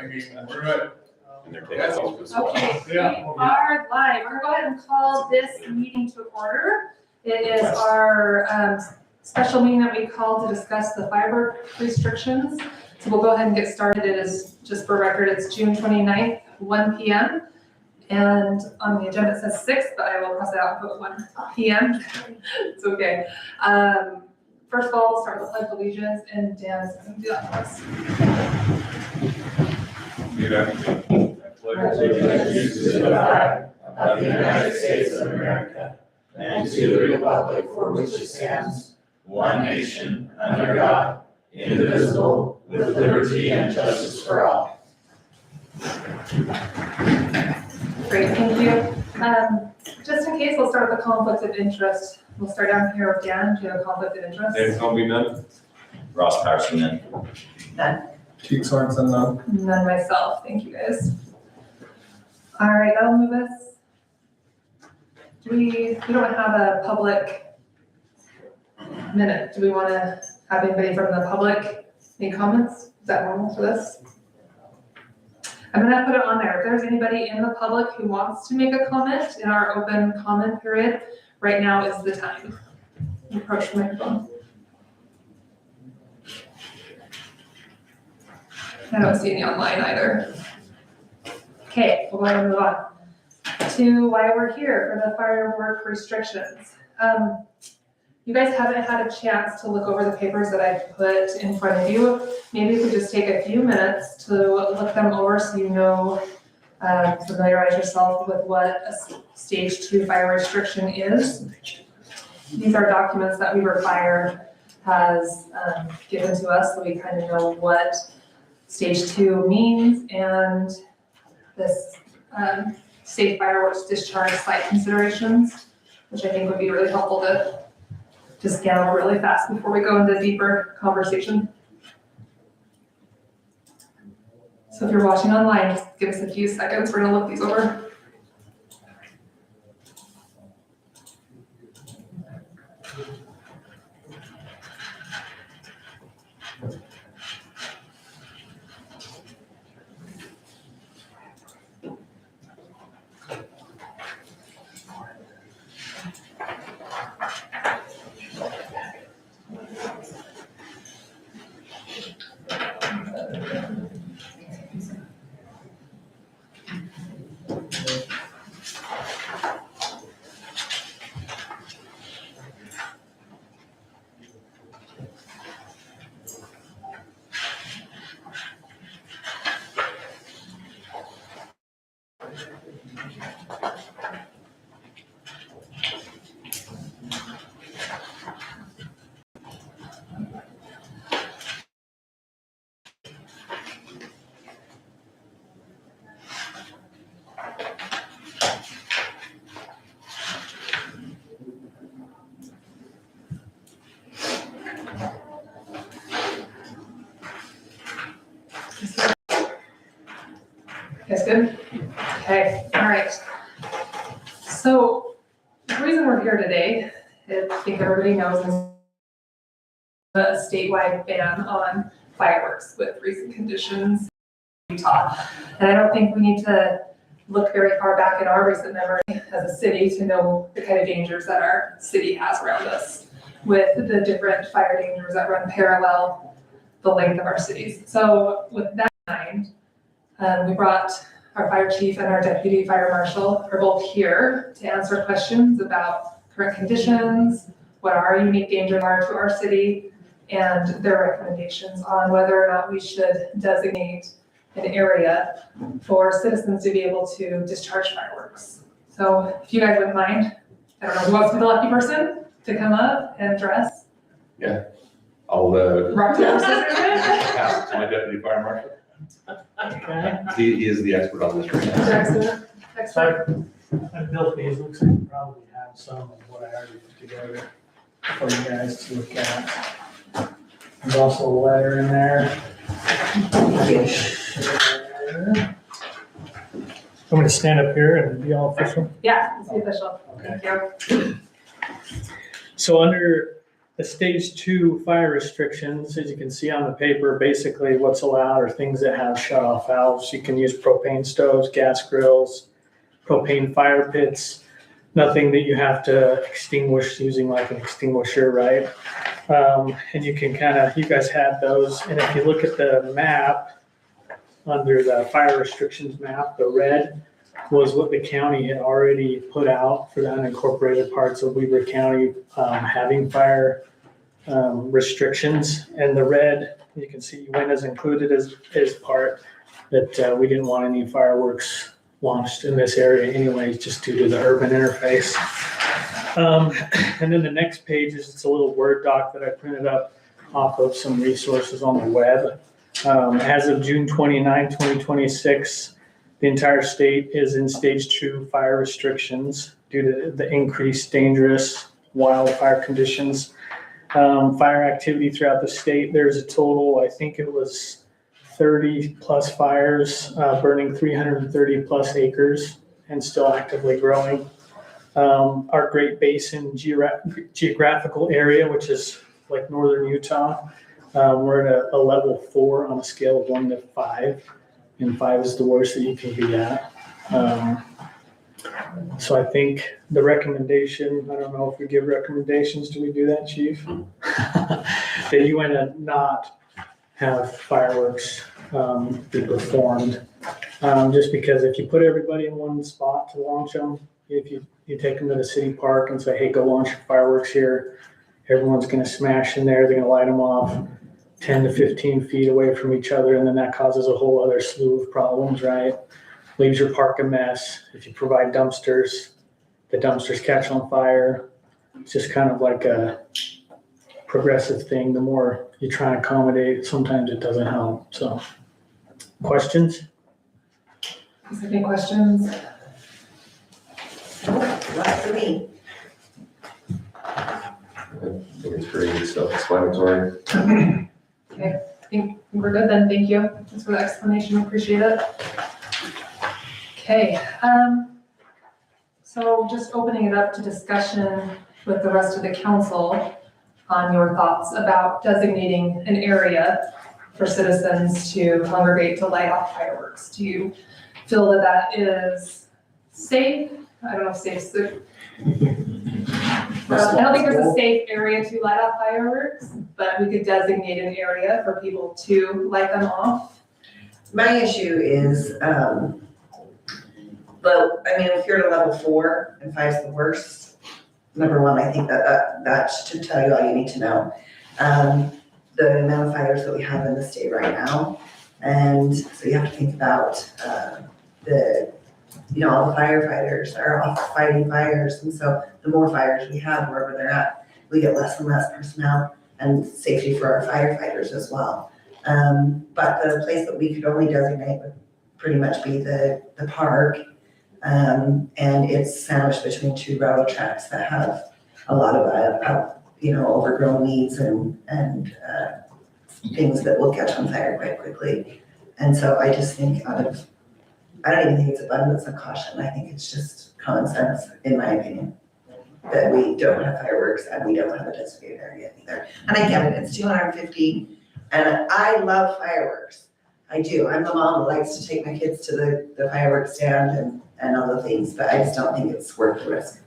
We're good. Okay, we are live. We're gonna go ahead and call this meeting to order. It is our special meeting that we called to discuss the firework restrictions. So we'll go ahead and get started. It is, just for record, it's June 29th, 1 p.m. And on the agenda it says 6, but I will cross it out and put 1 p.m. It's okay. First of all, we'll start with the Pledge of Allegiance, and Dan is going to do that for us. I pledge allegiance to the flag of the United States of America and to the republic for which it stands, one nation, under God, indivisible, with liberty and justice for all. Great, thank you. Just in case, we'll start with a conflict of interest. We'll start down here with Dan. Do you have a conflict of interest? There's gonna be none. Ross Patterson, then. None. Keith Sorensen, none. None myself. Thank you, guys. All right, that'll move us. We don't have a public minute. Do we want to have anybody from the public make comments? Is that normal for this? I'm gonna put it on there. If there's anybody in the public who wants to make a comment in our open comment period, right now is the time. Approach the microphone. I don't see any online either. Okay, we'll go ahead and move on to why we're here for the firework restrictions. You guys haven't had a chance to look over the papers that I put in front of you. Maybe you could just take a few minutes to look them over so you know, familiarize yourself with what a stage 2 fire restriction is. These are documents that Weaver Fire has given to us, so we kind of know what stage 2 means, and this safe fireworks discharge site considerations, which I think would be really helpful to just scan over really fast before we go into deeper conversation. So if you're watching online, just give us a few seconds. We're gonna look these over. Guys good? Okay, all right. So the reason we're here today, I think everybody knows, is a statewide ban on fireworks with recent conditions in Utah. And I don't think we need to look very far back in our recent memory as a city to know the kind of dangers that our city has around us with the different fire dangers that run parallel the length of our cities. So with that in mind, we brought our fire chief and our deputy fire marshal are both here to answer questions about current conditions, what our unique dangers are to our city, and their recommendations on whether or not we should designate an area for citizens to be able to discharge fireworks. So if you guys wouldn't mind, I don't know who wants to be the lucky person to come up and address. Yeah, I'll Rock, paper, scissors. pass it to my deputy fire marshal. Okay. He is the expert on this right now. Excellent. Excellent. I've built these, looks like you probably have some of what I already put together for you guys to look at. There's also a letter in there. I'm gonna stand up here and be all official. Yeah, it's the official. Okay. Thank you. So under the stage 2 fire restrictions, as you can see on the paper, basically what's allowed are things that have shut-off valves. You can use propane stoves, gas grills, propane fire pits, nothing that you have to extinguish using like an extinguisher, right? And you can you guys had those, and if you look at the map, under the fire restrictions map, the red was what the county had already put out for the unincorporated parts of Weber County having fire restrictions. And the red, you can see Uintah is included as part that we didn't want any fireworks launched in this area anyways, just due to the urban interface. And then the next page is it's a little Word doc that I printed up off of some resources on the web. As of June 29, 2026, the entire state is in stage 2 fire restrictions due to the increased dangerous wildfire conditions. Fire activity throughout the state, there's a total, I think it was 30 plus fires, burning 330 plus acres and still actively growing. Our Great Basin geographical area, which is like northern Utah, we're at a level 4 on a scale of 1 to 5, and 5 is the worst that you can be at. So I think the recommendation, I don't know if we give recommendations, do we do that, Chief? That you want to not have fireworks be performed. Just because if you put everybody in one spot to launch them, if you take them to the city park and say, hey, go launch your fireworks here, everyone's going to smash in there, they're going to light them off 10 to 15 feet away from each other, and then that causes a whole other slew of problems, right? Leaves your park a mess. If you provide dumpsters, the dumpsters catch on fire. It's just kind of like a progressive thing. The more you try and accommodate, sometimes it doesn't help. So, questions? Is there any questions? Not for me. I think it's pretty self-explanatory. Okay, I think we're good then. Thank you. Thanks for the explanation. Appreciate it. Okay, so just opening it up to discussion with the rest of the council on your thoughts about designating an area for citizens to congregate to light off fireworks. Do you feel that that is safe? I don't know if safe is the I don't think there's a safe area to light off fireworks, but we could designate an area for people to light them off. My issue is, if you're at a level 4 and 5's the worst, number one, I think that should tell you all you need to know. The amount of fires that we have in the state right now. And so you have to think about all the firefighters are off fighting fires. And so the more fires we have wherever they're at, we get less and less personnel and safety for our firefighters as well. But the place that we could only designate would pretty much be the park. And it's sandwiched between 2 railroad tracks that have a lot of, overgrown weeds and things that will catch on fire quite quickly. And so I just think I don't even think it's abundance of caution. I think it's just common sense, in my opinion, that we don't have fireworks and we don't have a designated area either. And I get it, it's 250, and I love fireworks. I do. I'm the mom that likes to take my kids to the fireworks stand and all the things, but I just don't think it's worth the risk.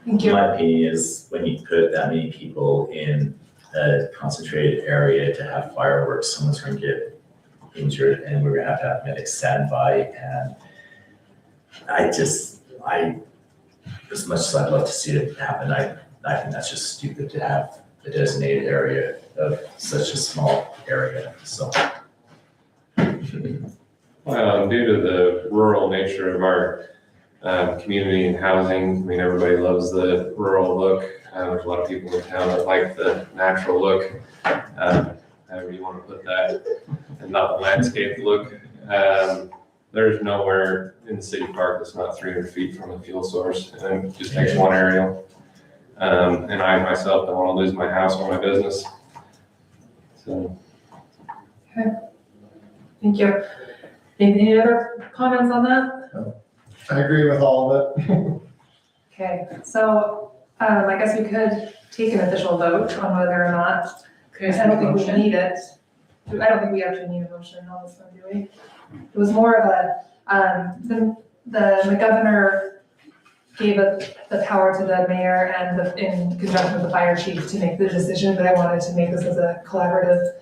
Thank you. My opinion is when you put that many people in a concentrated area to have fireworks, someone's going to get injured and we're going to have medics stand by. And as much as I'd love to see it happen, I think that's just stupid to have a designated area of such a small area. So. Well, due to the rural nature of our community and housing, everybody loves the rural look. There's a lot of people in town that like the natural look, however you want to put that, and not the landscape look. There's nowhere in the city park that's not 300 feet from a fuel source, and it just takes one aerial. And I myself don't want to lose my house or my business. So. Okay. Thank you. Any other comments on that? I agree with all of it. Okay, so I guess we could take an official vote on whether or not, I don't think we need it. I don't think we actually need a motion on this one, do we? It was more of a, the governor gave the power to the mayor and in conjunction with the fire chief to make the decision, but I wanted to make this as a collaborative,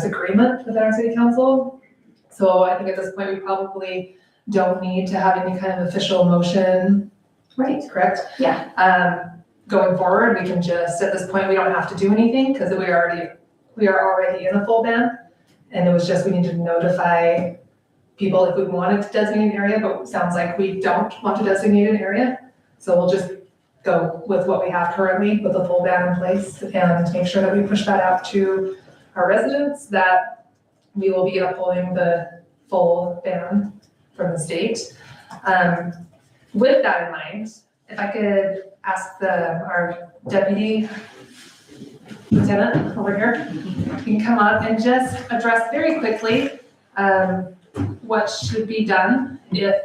agreement with our city council. So I think at this point, we probably don't need to have any kind of official motion. Right. Correct? Yeah. Going forward, we can just, at this point, we don't have to do anything because we are already in a full ban. And it was just, we need to notify people if we wanted to designate an area, but it sounds like we don't want to designate an area. So we'll just go with what we have currently with the full ban in place and make sure that we push that out to our residents, that we will be upholding the full ban from the state. With that in mind, if I could ask our deputy lieutenant over here, you can come up and just address very quickly what should be done if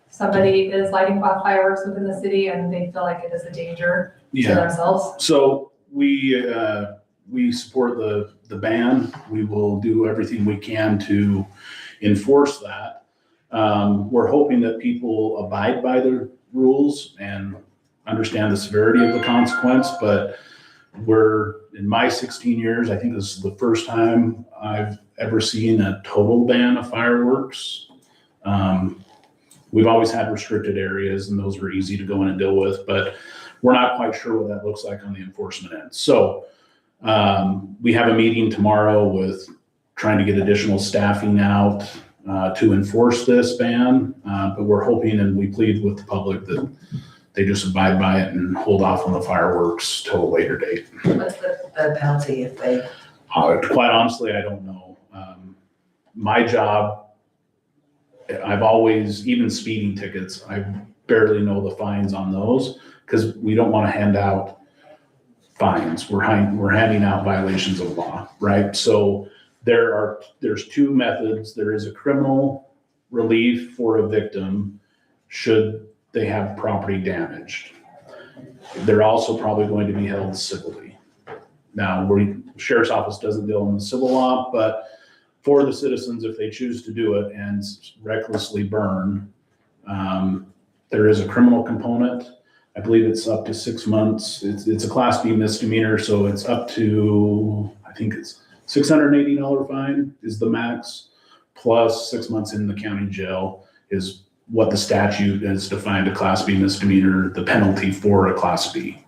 somebody is lighting off fireworks within the city and they feel like it is a danger to themselves. So we support the ban. We will do everything we can to enforce that. We're hoping that people abide by the rules and understand the severity of the consequence, but in my 16 years, I think this is the first time I've ever seen a total ban of fireworks. We've always had restricted areas and those were easy to go in and deal with, but we're not quite sure what that looks like on the enforcement end. So we have a meeting tomorrow with trying to get additional staffing out to enforce this ban, but we're hoping and we plead with the public that they just abide by it and hold off on the fireworks till a later date. What's the penalty if they? Quite honestly, I don't know. My job, I've always, even speeding tickets, I barely know the fines on those because we don't want to hand out fines. We're handing out violations of law, right? So there's two methods. There is a criminal relief for a victim should they have property damaged. They're also probably going to be held civilly. Now, Sheriff's Office doesn't deal in the civil law, but for the citizens, if they choose to do it and recklessly burn, there is a criminal component. I believe it's up to 6 months. It's a Class B misdemeanor, so it's up to, I think it's $680 fine is the max, plus 6 months in the county jail is what the statute has defined a Class B misdemeanor, the penalty for a Class B.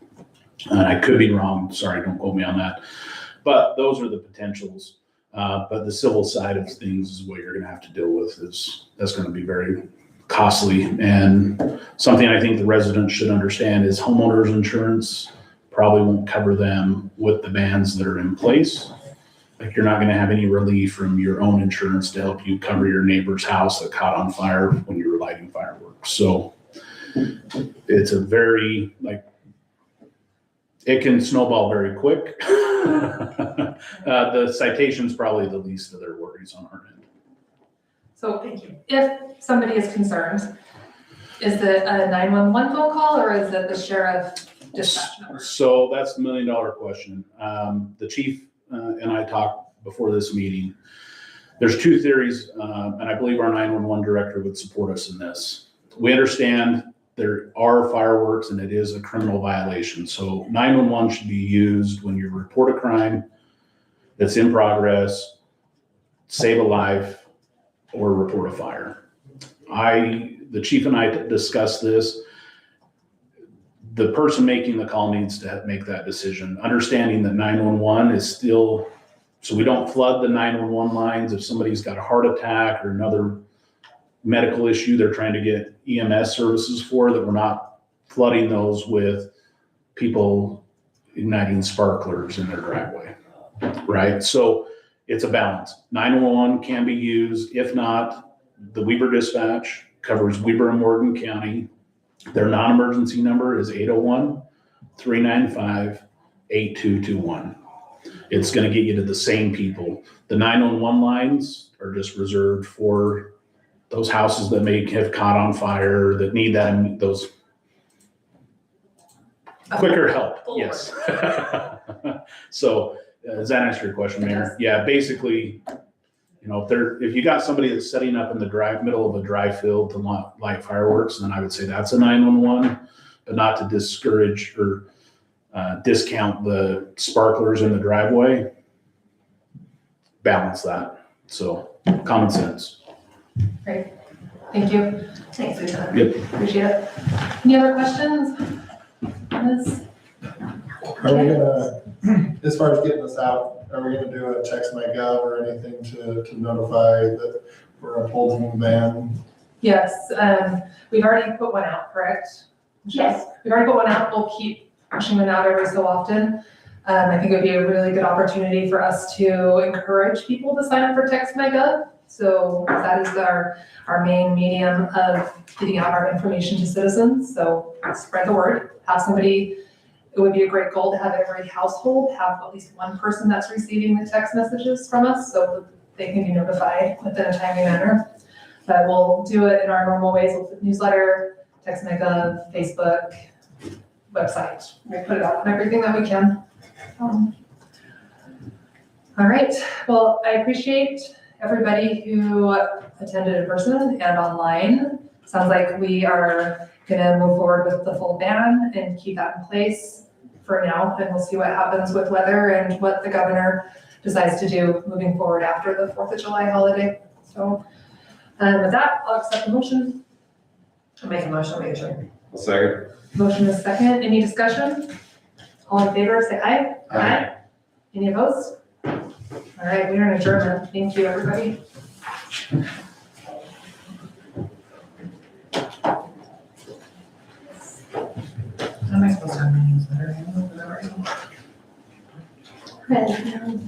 And I could be wrong, sorry, don't quote me on that. But those are the potentials. But the civil side of things is what you're gonna have to deal with. That's gonna be very costly. And something I think the residents should understand is homeowners insurance probably won't cover them with the bans that are in place. Like you're not gonna have any relief from your own insurance to help you cover your neighbor's house that caught on fire when you were lighting fireworks. So it's a very, it can snowball very quick. The citation's probably the least of their worries on our end. So thank you. If somebody is concerned, is it a 911 phone call or is it the sheriff dispatch number? So that's the $1 million question. The chief and I talked before this meeting. There's two theories, and I believe our 911 director would support us in this. We understand there are fireworks and it is a criminal violation. So 911 should be used when you report a crime that's in progress, save a life, or report a fire. The chief and I discussed this. The person making the call needs to make that decision, understanding that 911 is still, so we don't flood the 911 lines. If somebody's got a heart attack or another medical issue they're trying to get EMS services for, that we're not flooding those with people igniting sparklers in their driveway, right? So it's a balance. 911 can be used. If not, the Weber dispatch covers Weber and Morgan County. Their non-emergency number is 801-395-8221. It's going to get you to the same people. The 911 lines are just reserved for those houses that may have caught on fire, that need those Quicker help, Forward. yes. So, does that answer your question, It Mayor? does. Yeah, basically, you know, if you got somebody that's setting up in the middle of a dry field to light fireworks, then I would say that's a 911, but not to discourage or discount the sparklers in the driveway. Balance that. So, common sense. Thank you. Thanks for your time. Appreciate it. Any other questions? Liz? Are we gonna, as far as getting this out, are we gonna do a text my gov or anything to notify that we're upholding the ban? Yes, we've already put one out, correct? Yes. We've already put one out. We'll keep pushing them out every so often. I think it would be a really good opportunity for us to encourage people to sign up for Text My Gov. So that is our main medium of getting out our information to citizens. So spread the word, have somebody, it would be a great goal to have every household have at least one person that's receiving the text messages from us so they can be notified within a timely manner. But we'll do it in our normal ways with newsletter, Text My Gov, Facebook, website. We put it out on everything that we can. All right, well, I appreciate everybody who attended in person and online. Sounds like we are gonna move forward with the full ban and keep that in place for now, and we'll see what happens with weather and what the governor decides to do moving forward after the 4th of July holiday. So, with that, I'll accept the motion. I'll make a motion, we adjourn. I'll second. Motion is second. Any discussion? All in favor, say aye. Aye. Any opposed? All right, we are in adjournment. Thank you, everybody. How am I supposed to have my newsletter? Right.